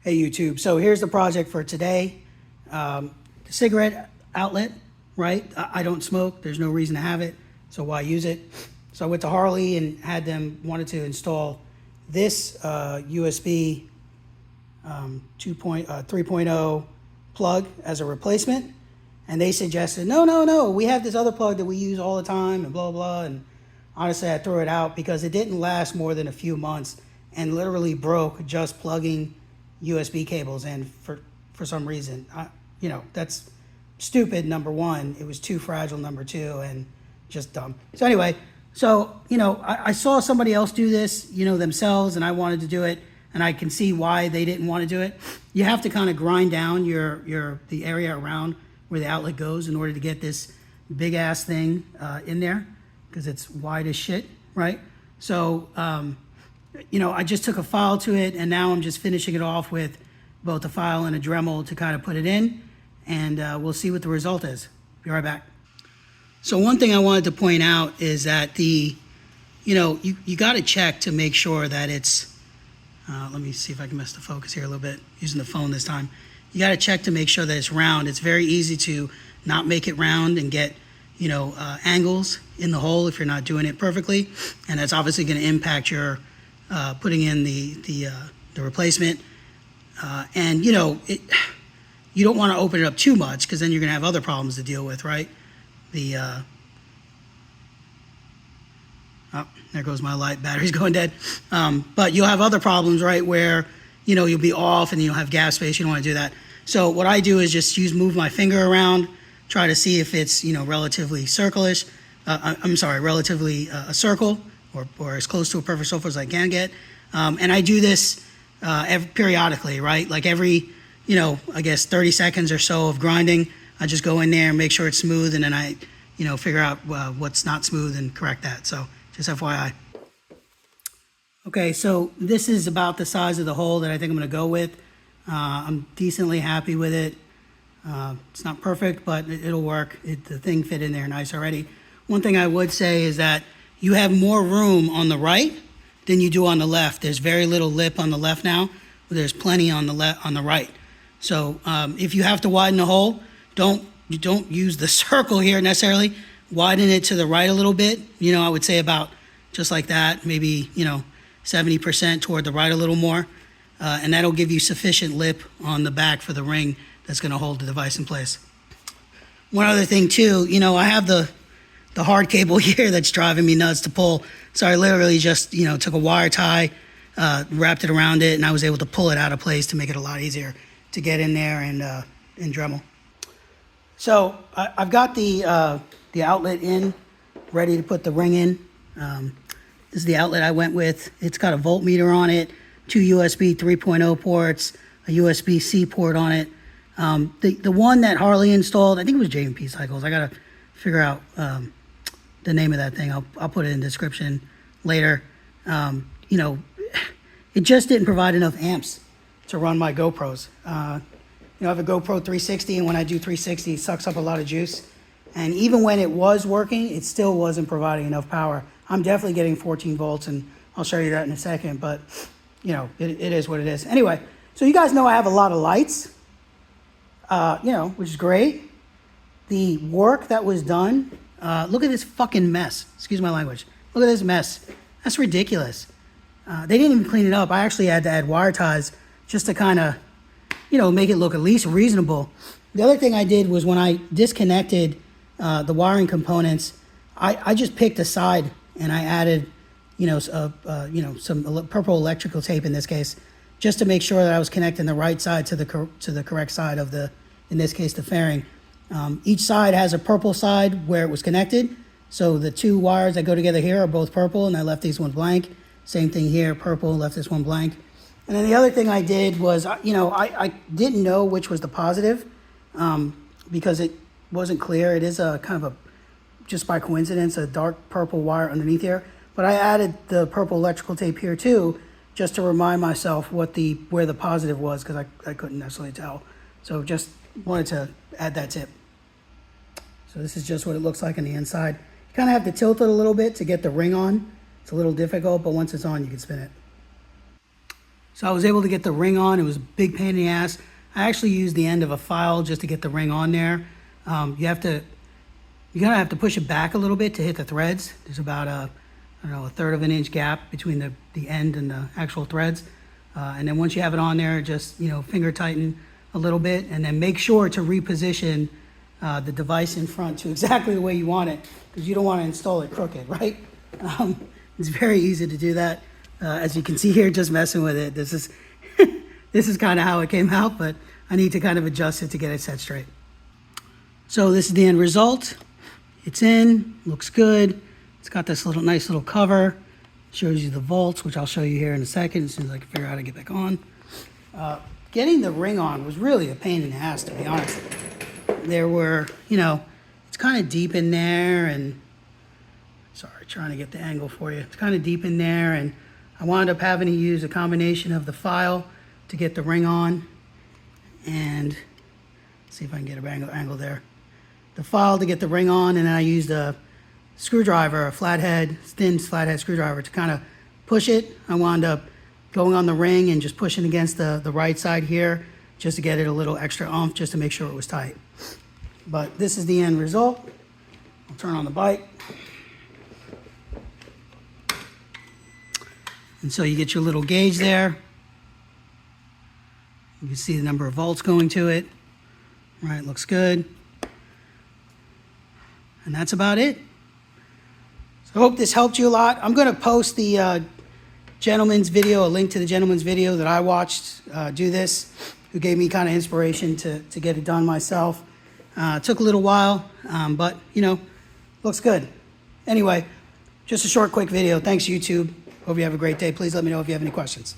Hey YouTube, so here's the project for today. The cigarette outlet, right? I don't smoke, there's no reason to have it, so why use it? So I went to Harley and had them wanted to install this USB 3.0 plug as a replacement. And they suggested, no, we have this other plug that we use all the time and blah, blah. And honestly, I threw it out because it didn't last more than a few months and literally broke just plugging USB cables in for some reason. That's stupid, number one. It was too fragile, number two, and just dumb. So anyway, I saw somebody else do this, themselves, and I wanted to do it, and I can see why they didn't want to do it. You have to kind of grind down the area around where the outlet goes in order to get this big ass thing in there, because it's wide as shit, right? So, I just took a file to it, and now I'm just finishing it off with both a file and a Dremel to kind of put it in, and we'll see what the result is. Be right back. So one thing I wanted to point out is that you got to check to make sure that it's, let me see if I can mess the focus here a little bit, using the phone this time. You got to check to make sure that it's round. It's very easy to not make it round and get, angles in the hole if you're not doing it perfectly. And that's obviously going to impact your putting in the replacement. You don't want to open it up too much because then you're going to have other problems to deal with, right? Oh, there goes my light, battery's going dead. But you'll have other problems, right, where, you'll be off and you'll have gap space. You don't want to do that. So what I do is just move my finger around, try to see if it's, relatively circle-ish. Relatively a circle or as close to a perfect circle as I can get. And I do this periodically, right? Like every, 30 seconds or so of grinding, I just go in there and make sure it's smooth, and then I, figure out what's not smooth and correct that. So just FYI. Okay, so this is about the size of the hole that I think I'm going to go with. I'm decently happy with it. It's not perfect, but it'll work. The thing fit in there nice already. One thing I would say is that you have more room on the right than you do on the left. There's very little lip on the left now, but there's plenty on the right. So if you have to widen the hole, don't use the circle here necessarily. Widen it to the right a little bit. I would say about just like that, maybe 70% toward the right a little more, and that'll give you sufficient lip on the back for the ring that's going to hold the device in place. One other thing too, I have the hard cable here that's driving me nuts to pull. So I literally just, took a wire tie, wrapped it around it, and I was able to pull it out of place to make it a lot easier to get in there and Dremel. So I've got the outlet in, ready to put the ring in. This is the outlet I went with. It's got a voltmeter on it, 2 USB 3.0 ports, a USB-C port on it. The one that Harley installed, I think it was J&P Cycles. I got to figure out the name of that thing. I'll put it in the description later. It just didn't provide enough amps to run my GoPros. I have a GoPro 360, and when I do 360, it sucks up a lot of juice. And even when it was working, it still wasn't providing enough power. I'm definitely getting 14 volts, and I'll show you that in a second, but, it is what it is. Anyway, so you guys know I have a lot of lights, which is great. The work that was done, look at this fucking mess. Excuse my language. Look at this mess. That's ridiculous. They didn't even clean it up. I actually had to add wire ties just to kind of, make it look at least reasonable. The other thing I did was when I disconnected the wiring components, I just picked a side and I added, some purple electrical tape in this case, just to make sure that I was connecting the right side to the correct side of in this case, the fairing. Each side has a purple side where it was connected. So the two wires that go together here are both purple, and I left these one blank. Same thing here, purple, left this one blank. And then the other thing I did was, I didn't know which was the positive because it wasn't clear. It is a kind of just by coincidence, a dark purple wire underneath here. But I added the purple electrical tape here too, just to remind myself where the positive was, because I couldn't necessarily tell. So just wanted to add that tip. So this is just what it looks like on the inside. You kind of have to tilt it a little bit to get the ring on. It's a little difficult, but once it's on, you can spin it. So I was able to get the ring on. It was a big pain in the ass. I actually used the end of a file just to get the ring on there. You're gonna have to push it back a little bit to hit the threads. There's about a 1/3 of an inch gap between the end and the actual threads. And then once you have it on there, just finger tighten a little bit, and then make sure to reposition the device in front to exactly the way you want it, because you don't want to install it crooked, right? It's very easy to do that. As you can see here, just messing with it. This is this is kind of how it came out, but I need to kind of adjust it to get it set straight. So this is the end result. It's in, looks good. It's got this nice little cover. Shows you the volts, which I'll show you here in a second as soon as I can figure out how to get back on. Getting the ring on was really a pain in the ass, to be honest. There were, it's kind of deep in there, and sorry, trying to get the angle for you. It's kind of deep in there, and I wound up having to use a combination of the file to get the ring on, and see if I can get a angle there. The file to get the ring on, and then I used a screwdriver, a thin flathead screwdriver to kind of push it. I wound up going on the ring and just pushing against the right side here just to get it a little extra oomph, just to make sure it was tight. But this is the end result. I'll turn on the bike. And so you get your little gauge there. You can see the number of volts going to it. Right, looks good. And that's about it. So I hope this helped you a lot. I'm going to post the gentleman's video, a link to the gentleman's video that I watched do this, who gave me kind of inspiration to get it done myself. It took a little while, but, looks good. Anyway, just a short, quick video. Thanks, YouTube. Hope you have a great day. Please let me know if you have any questions.